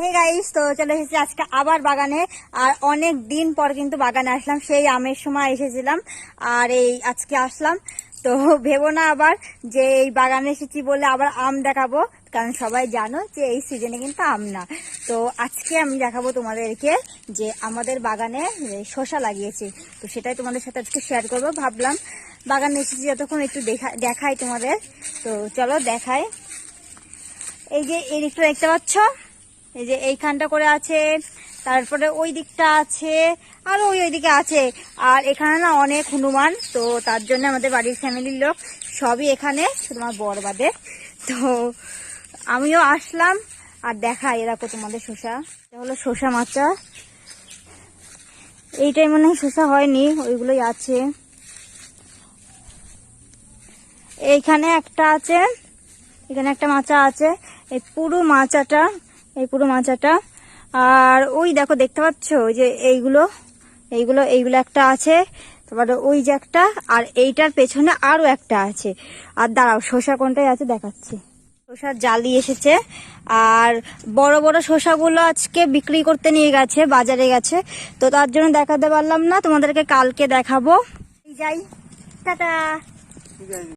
Hey guys, তো চলে এসেছি আজকে আবার বাগানে। আর অনেক দিন পর কিন্তু বাগানে আসলাম, সেই আমের সময় এসেছিলাম আর এই আজকে আসলাম। তো ভেবো না আবার যে এই বাগানে এসেছি বলে আবার আম দেখাবো, কারণ সবাই জানো যে এই সিজনে কিন্তু আম না। তো আজকে আমি দেখাবো তোমাদেরকে যে আমাদের বাগানে শসা লাগিয়েছি, তো সেটাই তোমাদের সাথে আজকে শেয়ার করবো। ভাবলাম বাগানে এসেছি যতক্ষণ একটু দেখাই তোমাদের। তো চলো দেখাই। এই যে এই দিকটা দেখতে পাচ্ছ, এই যে এইখানটা করে আছে, তারপরে ওই দিকটা আছে, আর ওই দিকে আছে। আর এখানে না অনেক হনুমান, তো তার জন্য আমাদের বাড়ির ফ্যামিলির লোক সবই এখানে, তোমার বর বাদে। তো আমিও আসলাম আর দেখাই এরকম তোমাদের শসা। এটা হলো শসা মাচা, এইটাই মনে হয় শসা হয়নি, ওইগুলোই আছে। এইখানে একটা আছে, এখানে একটা মাচা আছে, এই পুরো মাচাটা। আর ওই দেখো দেখতে পাচ্ছ, ওই যে এইগুলো একটা আছে, তারপরে ওই যে একটা, আর এইটার পেছনে আরো একটা আছে। আর দাঁড়াও, শসা কোনটায় আছে দেখাচ্ছি। শসার জালি এসেছে, আর বড় বড় শসাগুলো আজকে বিক্রি করতে নিয়ে গেছে, বাজারে গেছে, তো তার জন্য দেখাতে পারলাম না, তোমাদেরকে কালকে দেখাবো। যাই, টাটা।